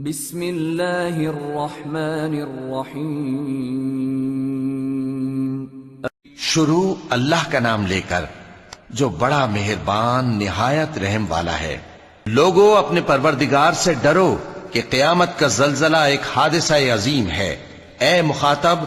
بسم اللہ الرحمن الرحیم۔ شروع اللہ کا نام لے کر جو بڑا مہربان نہایت رحم والا ہے۔ لوگو اپنے پروردگار سے ڈرو کہ قیامت کا زلزلہ ایک حادثہ عظیم ہے۔ اے مخاطب،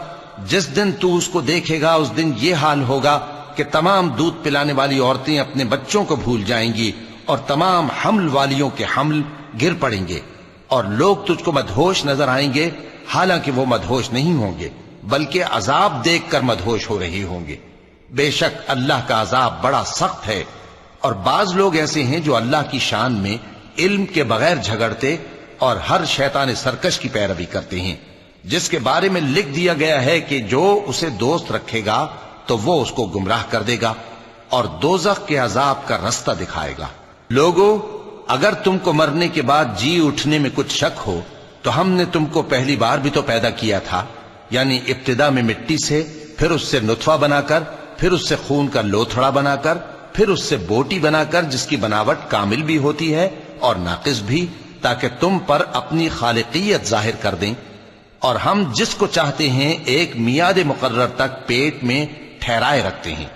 جس دن تو اس کو دیکھے گا اس دن یہ حال ہوگا کہ تمام دودھ پلانے والی عورتیں اپنے بچوں کو بھول جائیں گی اور تمام حمل والیوں کے حمل گر پڑیں گے، اور لوگ تجھ کو مدہوش نظر آئیں گے، حالانکہ وہ مدہوش نہیں ہوں گے بلکہ عذاب دیکھ کر مدہوش ہو رہے ہوں گے۔ بے شک اللہ کا عذاب بڑا سخت ہے۔ اور بعض لوگ ایسے ہیں جو اللہ کی شان میں علم کے بغیر جھگڑتے اور ہر شیطان سرکش کی پیروی کرتے ہیں، جس کے بارے میں لکھ دیا گیا ہے کہ جو اسے دوست رکھے گا تو وہ اس کو گمراہ کر دے گا اور دوزخ کے عذاب کا رستہ دکھائے گا۔ لوگو، اگر تم کو مرنے کے بعد جی اٹھنے میں کچھ شک ہو تو ہم نے تم کو پہلی بار بھی تو پیدا کیا تھا، یعنی ابتدا میں مٹی سے، پھر اس سے نطفہ بنا کر، پھر اس سے خون کا لوتھڑا بنا کر، پھر اس سے بوٹی بنا کر جس کی بناوٹ کامل بھی ہوتی ہے اور ناقص بھی، تاکہ تم پر اپنی خالقیت ظاہر کر دیں۔ اور ہم جس کو چاہتے ہیں ایک میعاد مقرر تک پیٹ میں ٹھہرائے رکھتے ہیں،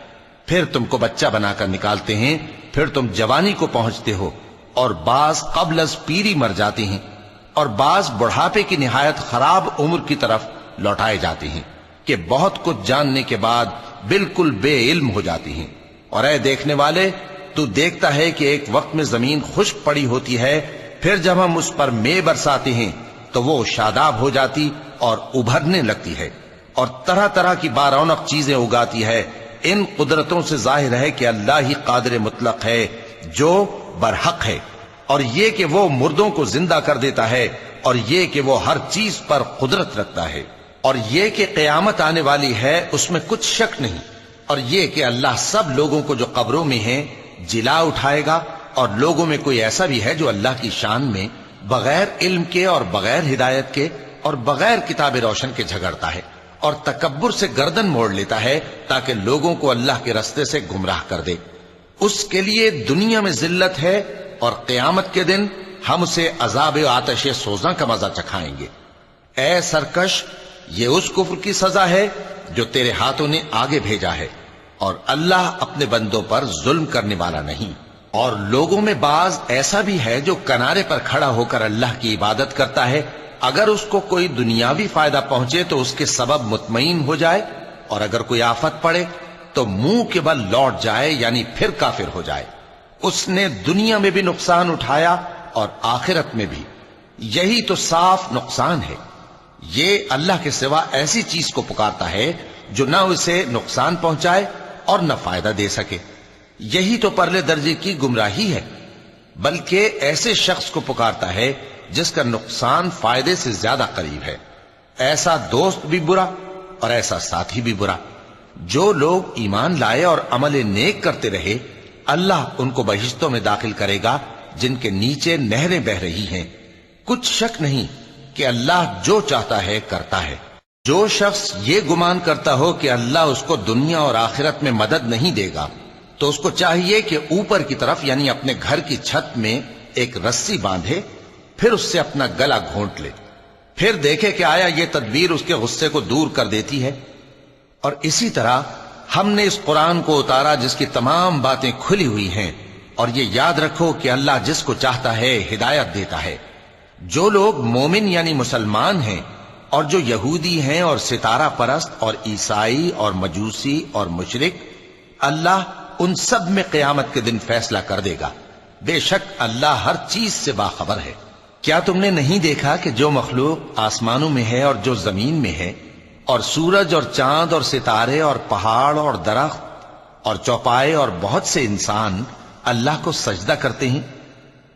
پھر تم کو بچہ بنا کر نکالتے ہیں، پھر تم جوانی کو پہنچتے ہو، اور بعض قبل از پیری مر جاتے ہیں، اور بعض بڑھاپے کی نہایت خراب عمر کی طرف لوٹائے جاتے ہیں کہ بہت کچھ جاننے کے بعد بالکل بے علم ہو جاتی ہیں۔ اور اے دیکھنے والے، تو دیکھتا ہے کہ ایک وقت میں زمین خشک پڑی ہوتی ہے، پھر جب ہم اس پر مے برساتے ہیں تو وہ شاداب ہو جاتی اور ابھرنے لگتی ہے اور طرح طرح کی بارونق چیزیں اگاتی ہے۔ ان قدرتوں سے ظاہر ہے کہ اللہ ہی قادر مطلق ہے جو برحق ہے، اور یہ کہ وہ مردوں کو زندہ کر دیتا ہے، اور یہ کہ وہ ہر چیز پر قدرت رکھتا ہے، اور یہ کہ قیامت آنے والی ہے اس میں کچھ شک نہیں، اور یہ کہ اللہ سب لوگوں کو جو قبروں میں ہیں جلا اٹھائے گا، اور لوگوں میں کوئی ایسا بھی ہے جو اللہ کی شان میں بغیر علم کے اور بغیر ہدایت کے اور بغیر کتاب روشن کے جھگڑتا ہے اور تکبر سے گردن موڑ لیتا ہے تاکہ لوگوں کو اللہ کے رستے سے گمراہ کر دے۔ اس کے لیے دنیا میں ذلت ہے، اور قیامت کے دن ہم اسے عذاب آتش سوزاں کا مزہ چکھائیں گے۔ اے سرکش، یہ اس کفر کی سزا ہے جو تیرے ہاتھوں نے آگے بھیجا ہے، اور اللہ اپنے بندوں پر ظلم کرنے والا نہیں۔ اور لوگوں میں بعض ایسا بھی ہے جو کنارے پر کھڑا ہو کر اللہ کی عبادت کرتا ہے، اگر اس کو کوئی دنیاوی فائدہ پہنچے تو اس کے سبب مطمئن ہو جائے، اور اگر کوئی آفت پڑے تو منہ کے بل لوٹ جائے، یعنی پھر کافر ہو جائے۔ اس نے دنیا میں بھی نقصان اٹھایا اور آخرت میں بھی، یہی تو صاف نقصان ہے۔ یہ اللہ کے سوا ایسی چیز کو پکارتا ہے جو نہ اسے نقصان پہنچائے اور نہ فائدہ دے سکے، یہی تو پرلے درجے کی گمراہی ہے۔ بلکہ ایسے شخص کو پکارتا ہے جس کا نقصان فائدے سے زیادہ قریب ہے۔ ایسا دوست بھی برا اور ایسا ساتھی بھی برا۔ جو لوگ ایمان لائے اور عمل نیک کرتے رہے، اللہ ان کو بہشتوں میں داخل کرے گا جن کے نیچے نہریں بہ رہی ہیں۔ کچھ شک نہیں کہ اللہ جو چاہتا ہے کرتا ہے۔ جو شخص یہ گمان کرتا ہو کہ اللہ اس کو دنیا اور آخرت میں مدد نہیں دے گا تو اس کو چاہیے کہ اوپر کی طرف یعنی اپنے گھر کی چھت میں ایک رسی باندھے، پھر اس سے اپنا گلا گھونٹ لے، پھر دیکھے کہ آیا یہ تدبیر اس کے غصے کو دور کر دیتی ہے۔ اور اسی طرح ہم نے اس قرآن کو اتارا جس کی تمام باتیں کھلی ہوئی ہیں، اور یہ یاد رکھو کہ اللہ جس کو چاہتا ہے ہدایت دیتا ہے۔ جو لوگ مومن یعنی مسلمان ہیں اور جو یہودی ہیں اور ستارہ پرست اور عیسائی اور مجوسی اور مشرک، اللہ ان سب میں قیامت کے دن فیصلہ کر دے گا۔ بے شک اللہ ہر چیز سے باخبر ہے۔ کیا تم نے نہیں دیکھا کہ جو مخلوق آسمانوں میں ہے اور جو زمین میں ہے، اور سورج اور چاند اور ستارے اور پہاڑ اور درخت اور چوپائے اور بہت سے انسان اللہ کو سجدہ کرتے ہیں،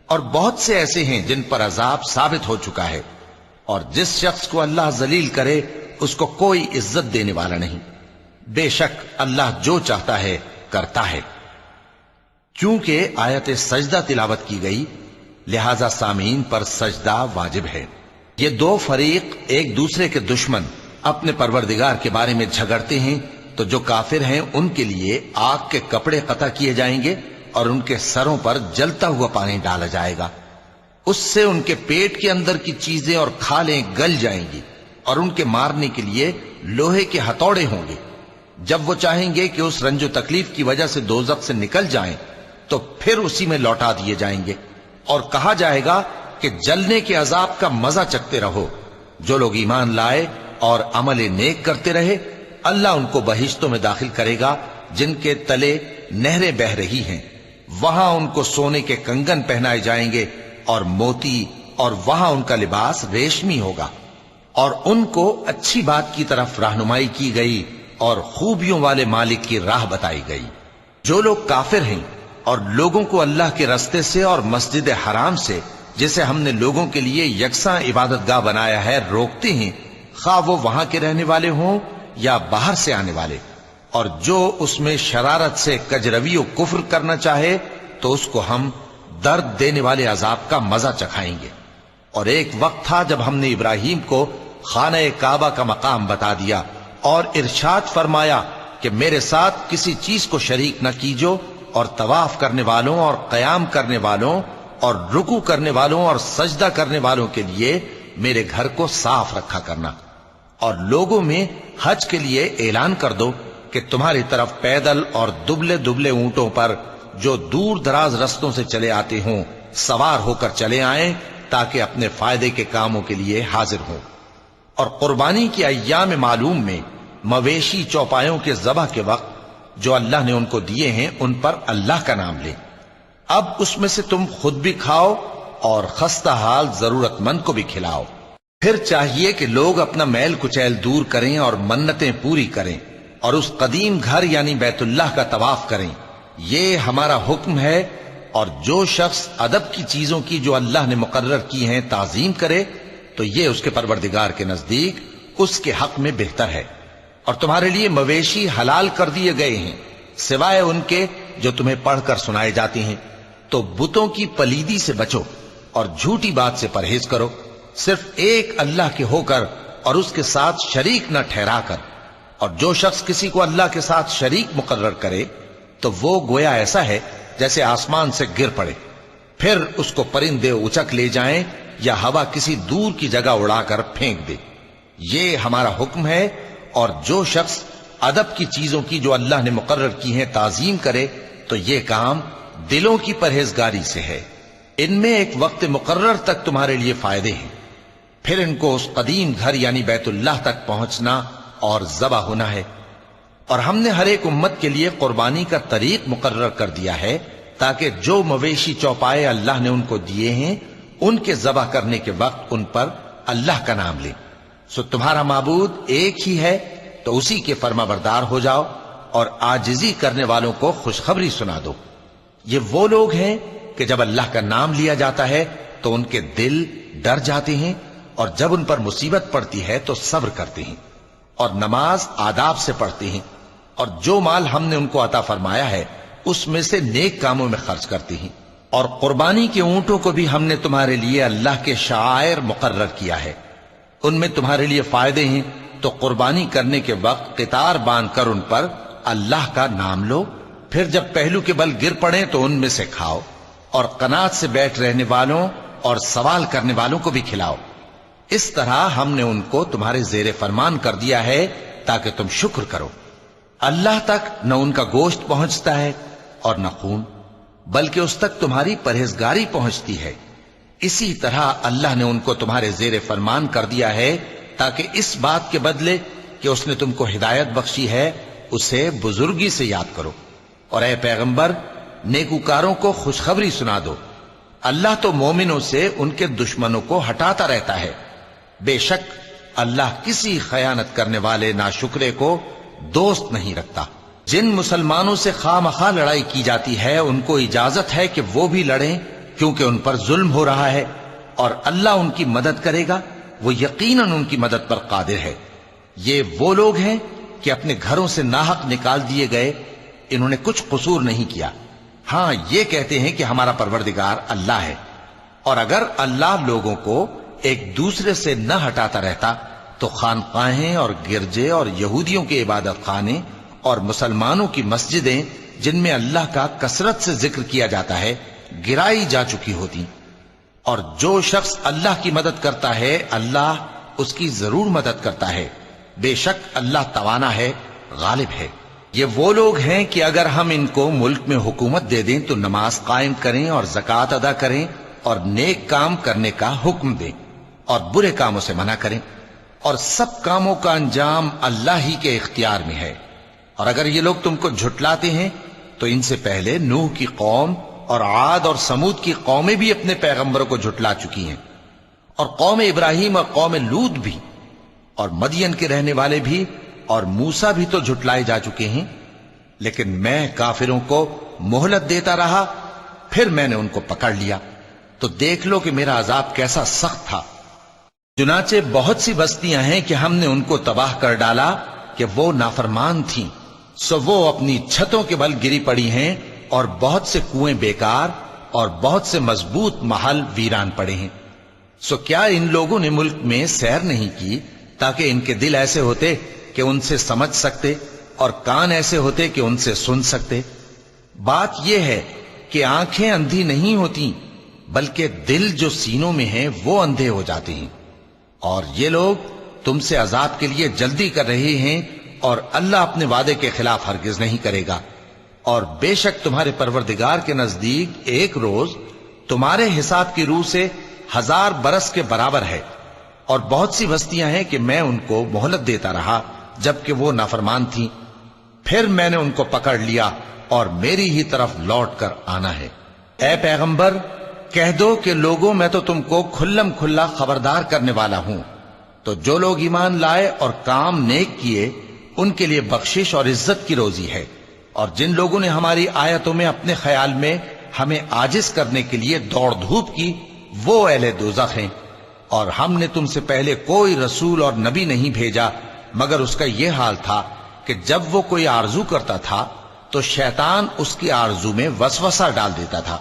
اور بہت سے ایسے ہیں جن پر عذاب ثابت ہو چکا ہے، اور جس شخص کو اللہ ذلیل کرے اس کو کوئی عزت دینے والا نہیں۔ بے شک اللہ جو چاہتا ہے کرتا ہے۔ چونکہ آیت سجدہ تلاوت کی گئی لہذا سامعین پر سجدہ واجب ہے۔ یہ دو فریق ایک دوسرے کے دشمن اپنے پروردگار کے بارے میں جھگڑتے ہیں تو جو کافر ہیں ان کے لیے آگ کے کپڑے قطع کیے جائیں گے اور ان کے سروں پر جلتا ہوا پانی ڈالا جائے گا۔ اس سے ان کے پیٹ کے اندر کی چیزیں اور کھالیں گل جائیں گی، اور ان کے مارنے کے لیے لوہے کے ہتھوڑے ہوں گے۔ جب وہ چاہیں گے کہ اس رنج و تکلیف کی وجہ سے دوزخ سے نکل جائیں تو پھر اسی میں لوٹا دیے جائیں گے، اور کہا جائے گا کہ جلنے کے عذاب کا مزہ چکھتے رہو۔ جو لوگ ایمان لائے اور عمل نیک کرتے رہے، اللہ ان کو بہشتوں میں داخل کرے گا جن کے تلے نہریں بہ رہی ہیں، وہاں ان کو سونے کے کنگن پہنائے جائیں گے اور موتی، اور وہاں ان کا لباس ریشمی ہوگا، اور ان کو اچھی بات کی طرف رہنمائی کی گئی اور خوبیوں والے مالک کی راہ بتائی گئی۔ جو لوگ کافر ہیں اور لوگوں کو اللہ کے رستے سے اور مسجد حرام سے، جسے ہم نے لوگوں کے لیے یکساں عبادت گاہ بنایا ہے، روکتے ہیں، خواہ وہ وہاں کے رہنے والے ہوں یا باہر سے آنے والے، اور جو اس میں شرارت سے کجروی و کفر کرنا چاہے تو اس کو ہم درد دینے والے عذاب کا مزہ چکھائیں گے۔ اور ایک وقت تھا جب ہم نے ابراہیم کو خانہ کعبہ کا مقام بتا دیا اور ارشاد فرمایا کہ میرے ساتھ کسی چیز کو شریک نہ کیجو، اور طواف کرنے والوں اور قیام کرنے والوں اور رکوع کرنے والوں اور سجدہ کرنے والوں کے لیے میرے گھر کو صاف رکھا کرنا، اور لوگوں میں حج کے لیے اعلان کر دو کہ تمہاری طرف پیدل اور دبلے دبلے اونٹوں پر جو دور دراز رستوں سے چلے آتے ہوں سوار ہو کر چلے آئیں، تاکہ اپنے فائدے کے کاموں کے لیے حاضر ہوں۔ اور قربانی کی ایام معلوم میں مویشی چوپایوں کے ذبح کے وقت جو اللہ نے ان کو دیے ہیں ان پر اللہ کا نام لیں۔ اب اس میں سے تم خود بھی کھاؤ اور خستہ حال ضرورت مند کو بھی کھلاؤ۔ پھر چاہیے کہ لوگ اپنا میل کچیل دور کریں اور منتیں پوری کریں، اور اس قدیم گھر یعنی بیت اللہ کا طواف کریں۔ یہ ہمارا حکم ہے، اور جو شخص ادب کی چیزوں کی جو اللہ نے مقرر کی ہیں تعظیم کرے تو یہ اس کے پروردگار کے نزدیک اس کے حق میں بہتر ہے۔ اور تمہارے لیے مویشی حلال کر دیے گئے ہیں سوائے ان کے جو تمہیں پڑھ کر سنائے جاتے ہیں، تو بتوں کی پلیدی سے بچو اور جھوٹی بات سے پرہیز کرو، صرف ایک اللہ کے ہو کر اور اس کے ساتھ شریک نہ ٹھہرا کر۔ اور جو شخص کسی کو اللہ کے ساتھ شریک مقرر کرے تو وہ گویا ایسا ہے جیسے آسمان سے گر پڑے، پھر اس کو پرندے اچک لے جائیں یا ہوا کسی دور کی جگہ اڑا کر پھینک دے۔ یہ ہمارا حکم ہے، اور جو شخص ادب کی چیزوں کی جو اللہ نے مقرر کی ہیں تعظیم کرے تو یہ کام دلوں کی پرہیزگاری سے ہے۔ ان میں ایک وقت مقرر تک تمہارے لیے فائدے ہیں، پھر ان کو اس قدیم گھر یعنی بیت اللہ تک پہنچنا اور ذبح ہونا ہے۔ اور ہم نے ہر ایک امت کے لیے قربانی کا طریق مقرر کر دیا ہے، تاکہ جو مویشی چوپائے اللہ نے ان کو دیے ہیں ان کے ذبح کرنے کے وقت ان پر اللہ کا نام لیں۔ سو تمہارا معبود ایک ہی ہے، تو اسی کے فرما بردار ہو جاؤ اور عاجزی کرنے والوں کو خوشخبری سنا دو۔ یہ وہ لوگ ہیں کہ جب اللہ کا نام لیا جاتا ہے تو ان کے دل ڈر جاتے ہیں، اور جب ان پر مصیبت پڑتی ہے تو صبر کرتے ہیں، اور نماز آداب سے پڑھتے ہیں، اور جو مال ہم نے ان کو عطا فرمایا ہے اس میں سے نیک کاموں میں خرچ کرتے ہیں۔ اور قربانی کے اونٹوں کو بھی ہم نے تمہارے لیے اللہ کے شعائر مقرر کیا ہے، ان میں تمہارے لیے فائدے ہیں، تو قربانی کرنے کے وقت قطار باندھ کر ان پر اللہ کا نام لو، پھر جب پہلو کے بل گر پڑیں تو ان میں سے کھاؤ، اور قناعت سے بیٹھ رہنے والوں اور سوال کرنے والوں کو بھی کھلاؤ۔ اس طرح ہم نے ان کو تمہارے زیر فرمان کر دیا ہے تاکہ تم شکر کرو۔ اللہ تک نہ ان کا گوشت پہنچتا ہے اور نہ خون، بلکہ اس تک تمہاری پرہیزگاری پہنچتی ہے۔ اسی طرح اللہ نے ان کو تمہارے زیر فرمان کر دیا ہے تاکہ اس بات کے بدلے کہ اس نے تم کو ہدایت بخشی ہے اسے بزرگی سے یاد کرو۔ اور اے پیغمبر، نیکوکاروں کو خوشخبری سنا دو، اللہ تو مومنوں سے ان کے دشمنوں کو ہٹاتا رہتا ہے۔ بے شک اللہ کسی خیانت کرنے والے ناشکرے کو دوست نہیں رکھتا۔ جن مسلمانوں سے خواہ مخواہ لڑائی کی جاتی ہے ان کو اجازت ہے کہ وہ بھی لڑیں، کیونکہ ان پر ظلم ہو رہا ہے، اور اللہ ان کی مدد کرے گا، وہ یقیناً ان کی مدد پر قادر ہے۔ یہ وہ لوگ ہیں کہ اپنے گھروں سے ناحق نکال دیے گئے، انہوں نے کچھ قصور نہیں کیا، ہاں یہ کہتے ہیں کہ ہمارا پروردگار اللہ ہے۔ اور اگر اللہ لوگوں کو ایک دوسرے سے نہ ہٹاتا رہتا تو خانقاہیں اور گرجے اور یہودیوں کے عبادت خانے اور مسلمانوں کی مسجدیں جن میں اللہ کا کثرت سے ذکر کیا جاتا ہے گرائی جا چکی ہوتی۔ اور جو شخص اللہ کی مدد کرتا ہے اللہ اس کی ضرور مدد کرتا ہے، بے شک اللہ توانا ہے، غالب ہے۔ یہ وہ لوگ ہیں کہ اگر ہم ان کو ملک میں حکومت دے دیں تو نماز قائم کریں اور زکوٰۃ ادا کریں اور نیک کام کرنے کا حکم دیں اور برے کاموں سے منع کریں، اور سب کاموں کا انجام اللہ ہی کے اختیار میں ہے۔ اور اگر یہ لوگ تم کو جھٹلاتے ہیں تو ان سے پہلے نوح کی قوم اور عاد اور سمود کی قومیں بھی اپنے پیغمبروں کو جھٹلا چکی ہیں، اور قوم ابراہیم اور قوم لوط بھی، اور مدین کے رہنے والے بھی، اور موسیٰ بھی تو جھٹلائے جا چکے ہیں۔ لیکن میں کافروں کو مہلت دیتا رہا، پھر میں نے ان کو پکڑ لیا، تو دیکھ لو کہ میرا عذاب کیسا سخت تھا۔ چنانچہ بہت سی بستیاں ہیں کہ ہم نے ان کو تباہ کر ڈالا کہ وہ نافرمان تھیں، سو وہ اپنی چھتوں کے بل گری پڑی ہیں، اور بہت سے کنویں بیکار اور بہت سے مضبوط محل ویران پڑے ہیں۔ سو کیا ان لوگوں نے ملک میں سیر نہیں کی تاکہ ان کے دل ایسے ہوتے کہ ان سے سمجھ سکتے اور کان ایسے ہوتے کہ ان سے سن سکتے؟ بات یہ ہے کہ آنکھیں اندھی نہیں ہوتی بلکہ دل جو سینوں میں ہیں وہ اندھے ہو جاتے ہیں۔ اور یہ لوگ تم سے عذاب کے لیے جلدی کر رہے ہیں، اور اللہ اپنے وعدے کے خلاف ہرگز نہیں کرے گا۔ اور بے شک تمہارے پروردگار کے نزدیک ایک روز تمہارے حساب کی روح سے 1000 برس کے برابر ہے۔ اور بہت سی بستیاں ہیں کہ میں ان کو مہلت دیتا رہا جبکہ وہ نافرمان تھیں، پھر میں نے ان کو پکڑ لیا اور میری ہی طرف لوٹ کر آنا ہے۔ اے پیغمبر کہہ دو کہ لوگوں میں تو تم کو کھلم کھلا خبردار کرنے والا ہوں، تو جو لوگ ایمان لائے اور کام نیک کیے ان کے لیے بخشش اور عزت کی روزی ہے، اور جن لوگوں نے ہماری آیتوں میں اپنے خیال میں ہمیں عاجز کرنے کے لیے دوڑ دھوپ کی وہ اہل دوزخ ہیں۔ اور ہم نے تم سے پہلے کوئی رسول اور نبی نہیں بھیجا مگر اس کا یہ حال تھا کہ جب وہ کوئی آرزو کرتا تھا تو شیطان اس کی آرزو میں وسوسہ ڈال دیتا تھا،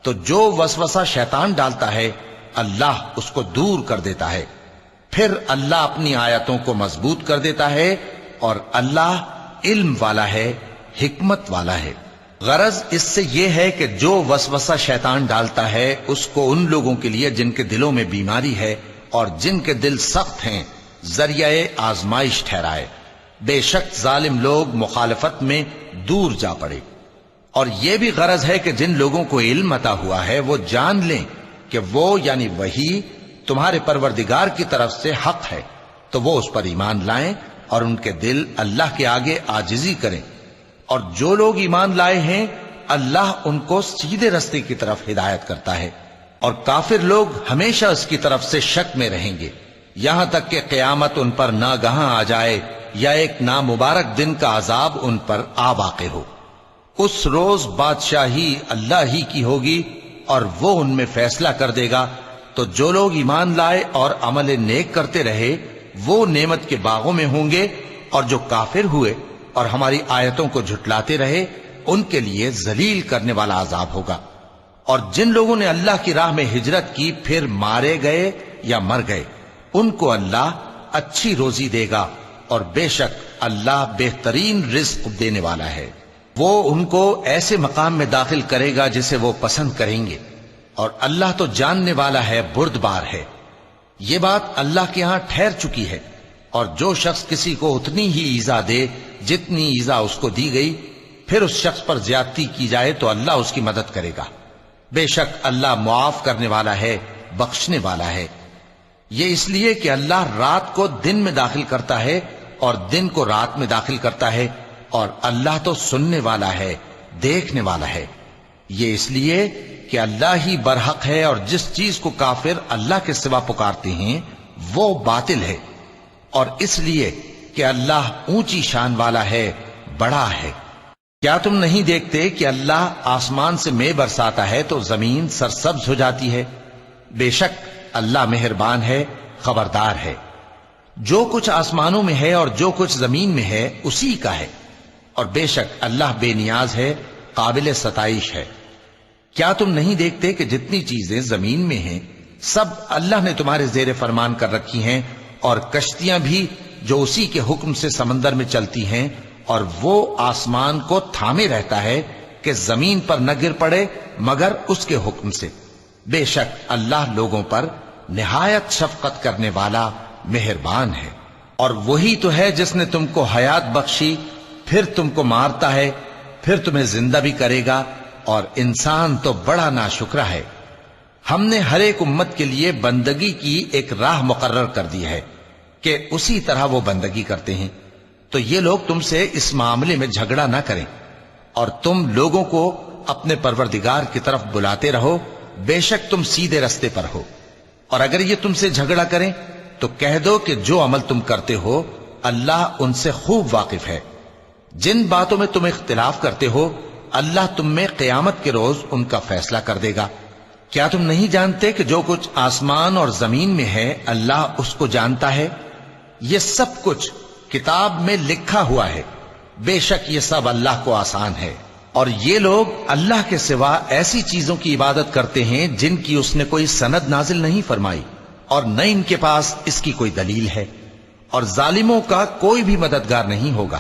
تو جو وسوسہ شیطان ڈالتا ہے اللہ اس کو دور کر دیتا ہے، پھر اللہ اپنی آیتوں کو مضبوط کر دیتا ہے، اور اللہ علم والا ہے، حکمت والا ہے۔ غرض اس سے یہ ہے کہ جو وسوسہ شیطان ڈالتا ہے اس کو ان لوگوں کے لیے جن کے دلوں میں بیماری ہے اور جن کے دل سخت ہیں ذریعہ آزمائش ٹھہرائے۔ بے شک ظالم لوگ مخالفت میں دور جا پڑے۔ اور یہ بھی غرض ہے کہ جن لوگوں کو علم عطا ہوا ہے وہ جان لیں کہ وہ یعنی وحی تمہارے پروردگار کی طرف سے حق ہے، تو وہ اس پر ایمان لائیں اور ان کے دل اللہ کے آگے عاجزی کریں۔ اور جو لوگ ایمان لائے ہیں اللہ ان کو سیدھے رستے کی طرف ہدایت کرتا ہے، اور کافر لوگ ہمیشہ اس کی طرف سے شک میں رہیں گے یہاں تک کہ قیامت ان پر ناگہاں آ جائے یا ایک نامبارک دن کا عذاب ان پر آ واقع ہو۔ اس روز بادشاہی اللہ ہی کی ہوگی اور وہ ان میں فیصلہ کر دے گا، تو جو لوگ ایمان لائے اور عمل نیک کرتے رہے وہ نعمت کے باغوں میں ہوں گے، اور جو کافر ہوئے اور ہماری آیتوں کو جھٹلاتے رہے ان کے لیے ذلیل کرنے والا عذاب ہوگا۔ اور جن لوگوں نے اللہ کی راہ میں ہجرت کی پھر مارے گئے یا مر گئے ان کو اللہ اچھی روزی دے گا، اور بے شک اللہ بہترین رزق دینے والا ہے۔ وہ ان کو ایسے مقام میں داخل کرے گا جسے وہ پسند کریں گے، اور اللہ تو جاننے والا ہے، بردبار ہے۔ یہ بات اللہ کے ہاں ٹھہر چکی ہے، اور جو شخص کسی کو اتنی ہی ایذا دے جتنی ایذا اس کو دی گئی، پھر اس شخص پر زیادتی کی جائے تو اللہ اس کی مدد کرے گا۔ بے شک اللہ معاف کرنے والا ہے، بخشنے والا ہے۔ یہ اس لیے کہ اللہ رات کو دن میں داخل کرتا ہے اور دن کو رات میں داخل کرتا ہے، اور اللہ تو سننے والا ہے، دیکھنے والا ہے۔ یہ اس لیے کہ اللہ ہی برحق ہے، اور جس چیز کو کافر اللہ کے سوا پکارتے ہیں وہ باطل ہے، اور اس لیے کہ اللہ اونچی شان والا ہے، بڑا ہے۔ کیا تم نہیں دیکھتے کہ اللہ آسمان سے مے برساتا ہے تو زمین سرسبز ہو جاتی ہے؟ بے شک اللہ مہربان ہے، خبردار ہے۔ جو کچھ آسمانوں میں ہے اور جو کچھ زمین میں ہے اسی کا ہے، اور بے شک اللہ بے نیاز ہے، قابل ستائش ہے۔ کیا تم نہیں دیکھتے کہ جتنی چیزیں زمین میں ہیں سب اللہ نے تمہارے زیر فرمان کر رکھی ہیں، اور کشتیاں بھی جو اسی کے حکم سے سمندر میں چلتی ہیں، اور وہ آسمان کو تھامے رہتا ہے کہ زمین پر نہ گر پڑے مگر اس کے حکم سے۔ بے شک اللہ لوگوں پر نہایت شفقت کرنے والا مہربان ہے۔ اور وہی تو ہے جس نے تم کو حیات بخشی، پھر تم کو مارتا ہے، پھر تمہیں زندہ بھی کرے گا، اور انسان تو بڑا ناشکرا ہے۔ ہم نے ہر ایک امت کے لیے بندگی کی ایک راہ مقرر کر دی ہے کہ اسی طرح وہ بندگی کرتے ہیں، تو یہ لوگ تم سے اس معاملے میں جھگڑا نہ کریں، اور تم لوگوں کو اپنے پروردگار کی طرف بلاتے رہو، بے شک تم سیدھے رستے پر ہو۔ اور اگر یہ تم سے جھگڑا کریں تو کہہ دو کہ جو عمل تم کرتے ہو اللہ ان سے خوب واقف ہے۔ جن باتوں میں تم اختلاف کرتے ہو اللہ تم میں قیامت کے روز ان کا فیصلہ کر دے گا۔ کیا تم نہیں جانتے کہ جو کچھ آسمان اور زمین میں ہے اللہ اس کو جانتا ہے؟ یہ سب کچھ کتاب میں لکھا ہوا ہے، بے شک یہ سب اللہ کو آسان ہے۔ اور یہ لوگ اللہ کے سوا ایسی چیزوں کی عبادت کرتے ہیں جن کی اس نے کوئی سند نازل نہیں فرمائی، اور نہ ان کے پاس اس کی کوئی دلیل ہے، اور ظالموں کا کوئی بھی مددگار نہیں ہوگا۔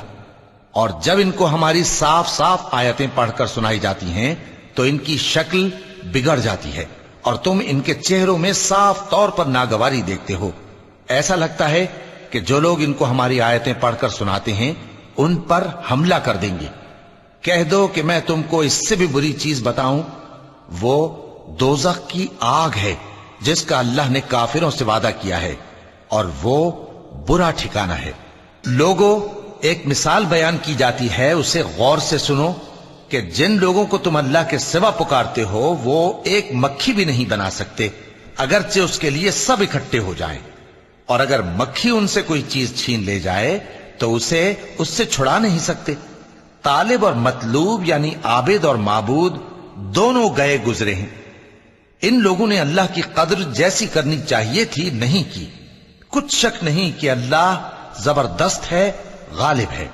اور جب ان کو ہماری صاف صاف آیتیں پڑھ کر سنائی جاتی ہیں تو ان کی شکل بگڑ جاتی ہے، اور تم ان کے چہروں میں صاف طور پر ناگواری دیکھتے ہو۔ ایسا لگتا ہے کہ جو لوگ ان کو ہماری آیتیں پڑھ کر سناتے ہیں ان پر حملہ کر دیں گے۔ کہہ دو کہ میں تم کو اس سے بھی بری چیز بتاؤں، وہ دوزخ کی آگ ہے جس کا اللہ نے کافروں سے وعدہ کیا ہے، اور وہ برا ٹھکانہ ہے۔ لوگوں، ایک مثال بیان کی جاتی ہے، اسے غور سے سنو کہ جن لوگوں کو تم اللہ کے سوا پکارتے ہو وہ ایک مکھی بھی نہیں بنا سکتے اگرچہ اس کے لیے سب اکٹھے ہو جائیں، اور اگر مکھی ان سے کوئی چیز چھین لے جائے تو اسے اس سے چھڑا نہیں سکتے۔ طالب اور مطلوب یعنی عابد اور معبود دونوں گئے گزرے ہیں۔ ان لوگوں نے اللہ کی قدر جیسی کرنی چاہیے تھی نہیں کی۔ کچھ شک نہیں کہ اللہ زبردست ہے، غالب ہے۔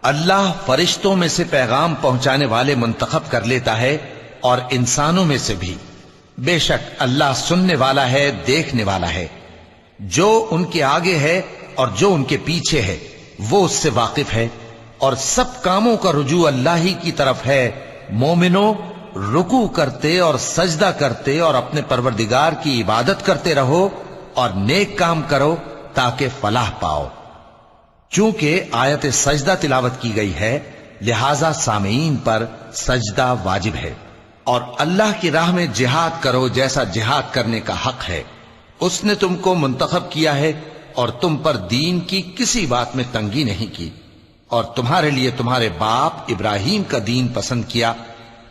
اللہ فرشتوں میں سے پیغام پہنچانے والے منتخب کر لیتا ہے اور انسانوں میں سے بھی۔ بے شک اللہ سننے والا ہے، دیکھنے والا ہے۔ جو ان کے آگے ہے اور جو ان کے پیچھے ہے وہ اس سے واقف ہے، اور سب کاموں کا رجوع اللہ ہی کی طرف ہے۔ مومنوں، رکوع کرتے اور سجدہ کرتے اور اپنے پروردگار کی عبادت کرتے رہو اور نیک کام کرو تاکہ فلاح پاؤ۔ چونکہ آیت سجدہ تلاوت کی گئی ہے لہذا سامعین پر سجدہ واجب ہے۔ اور اللہ کی راہ میں جہاد کرو جیسا جہاد کرنے کا حق ہے۔ اس نے تم کو منتخب کیا ہے اور تم پر دین کی کسی بات میں تنگی نہیں کی، اور تمہارے لیے تمہارے باپ ابراہیم کا دین پسند کیا۔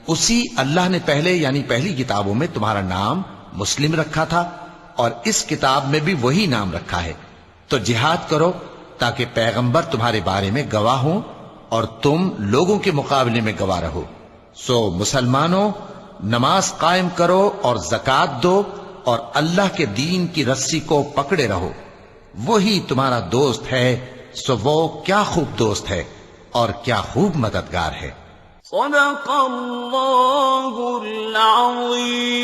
اسی اللہ نے پہلے یعنی پہلی کتابوں میں تمہارا نام مسلم رکھا تھا، اور اس کتاب میں بھی وہی نام رکھا ہے۔ تو جہاد کرو تاکہ پیغمبر تمہارے بارے میں گواہ ہوں اور تم لوگوں کے مقابلے میں گواہ رہو۔ سو مسلمانوں، نماز قائم کرو اور زکوٰۃ دو اور اللہ کے دین کی رسی کو پکڑے رہو، وہی تمہارا دوست ہے۔ سو وہ کیا خوب دوست ہے اور کیا خوب مددگار ہے۔ صدق اللہ العظیم۔